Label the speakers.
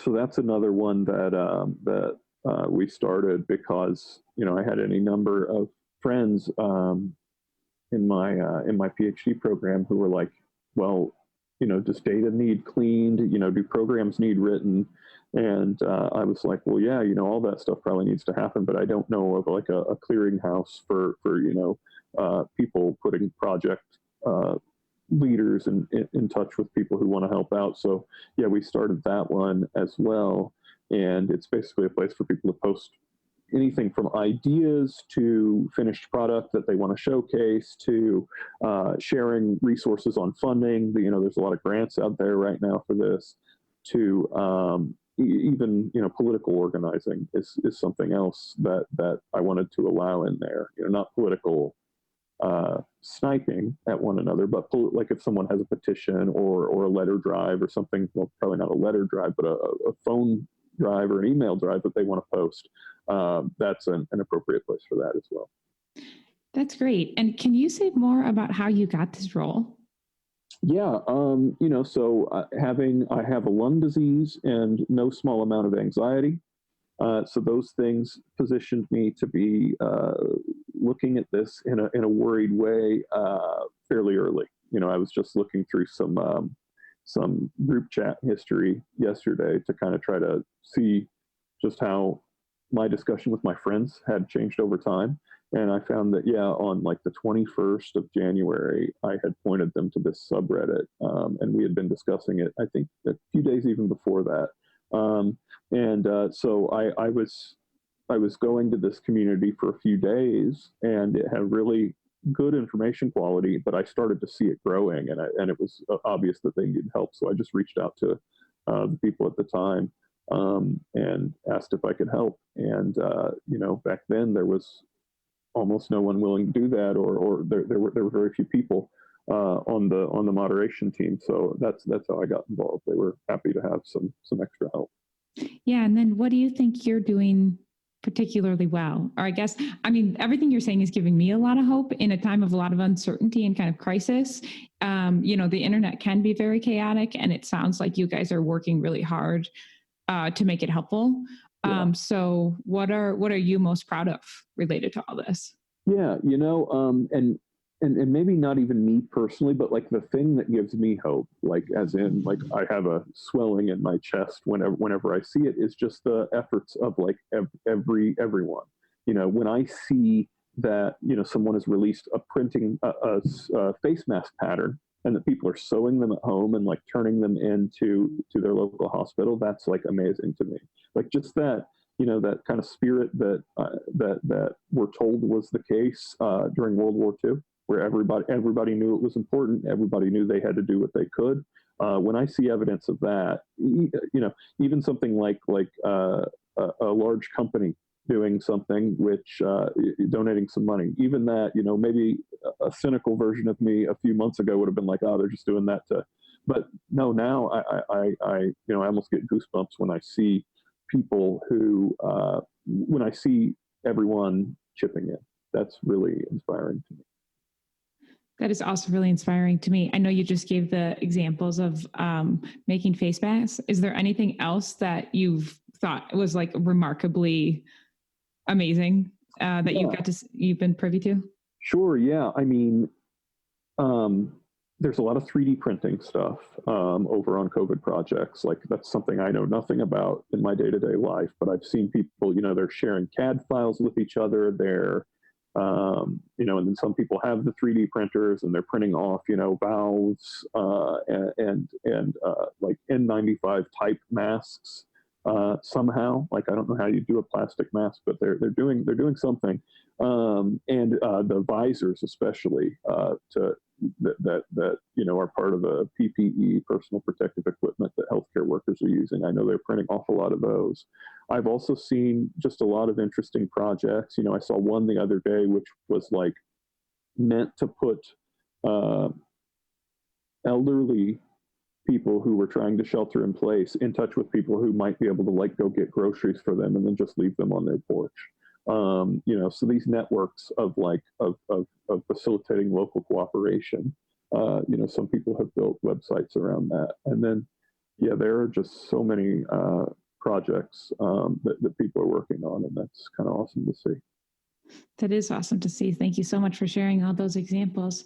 Speaker 1: So that's another one that we started because, I had any number of friends in my PhD program who were like, well, does data need cleaned? Do programs need written? And I was like, well, yeah, all that stuff probably needs to happen, but I don't know of like a clearinghouse for people putting project uh, leaders in touch with people who want to help out. So yeah, we started that one as well, and it's basically a place for people to post anything from ideas to finished product that they want to showcase to sharing resources on funding. There's a lot of grants out there right now for this. To even political organizing is something else that I wanted to allow in there. Not political sniping at one another, but like if someone has a petition or a letter drive or something, well, probably not a letter drive, but a phone drive or an email drive that they want to post, that's an appropriate place for that as well.
Speaker 2: That's great. And can you say more about how you got this role?
Speaker 1: Yeah, so I have a lung disease and no small amount of anxiety. So those things positioned me to be looking at this in a worried way fairly early. I was just looking through some group chat history yesterday to kind of try to see just how my discussion with my friends had changed over time. And I found that, yeah, on like the 21st of January, I had pointed them to this subreddit, and we had been discussing it, I think, a few days even before that. So I was going to this community for a few days, and it had really good information quality, but I started to see it growing, and it was obvious that they needed help. So I just reached out to the people at the time and asked if I could help. And back then there was almost no one willing to do that, or there were very few people on the moderation team. So that's how I got involved. They were happy to have some extra help.
Speaker 2: Yeah. And then what do you think you're doing particularly well? Or I mean, everything you're saying is giving me a lot of hope in a time of a lot of uncertainty and kind of crisis. The internet can be very chaotic, and it sounds like you guys are working really hard to make it helpful.
Speaker 1: Yeah.
Speaker 2: So what are you most proud of related to all this?
Speaker 1: Yeah, and maybe not even me personally, but like the thing that gives me hope, like as in like I have a swelling in my chest whenever I see it, is just the efforts of like everyone. When I see that someone has released a printing a face mask pattern, and that people are sewing them at home and like turning them into their local hospital, that's like amazing to me. Like just that that kind of spirit that we're told was the case during World War II, where everybody knew it was important. Everybody knew they had to do what they could. When I see evidence of that, even something like a large company doing something, which donating some money, even that, maybe a cynical version of me a few months ago would have been like, oh, they're just doing that but no, now I almost get goosebumps when I see people who, when I see everyone chipping in. That's really inspiring to me.
Speaker 2: That is also really inspiring to me. I know you just gave the examples of making face masks. Is there anything else that you've thought was like remarkably amazing that you've been privy to?
Speaker 1: Sure. Yeah. I mean, there's a lot of 3D printing stuff over on COVID projects. Like that's something I know nothing about in my day-to-day life, but I've seen people, they're sharing CAD files with each other. They're, and then some people have the 3D printers and they're printing off, valves and like N95 type masks somehow. Like I don't know how you do a plastic mask, but they're doing something. And the visors, especially that are part of the PPE, personal protective equipment that healthcare workers are using. I know they're printing off a lot of those. I've also seen just a lot of interesting projects. I saw one the other day which was like meant to put elderly people who were trying to shelter in place in touch with people who might be able to like go get groceries for them and then just leave them on their porch. So these networks of facilitating local cooperation, some people have built websites around that. And then, yeah, there are just so many projects that people are working on, and that's kind of awesome to see.
Speaker 2: That is awesome to see. Thank you so much for sharing all those examples.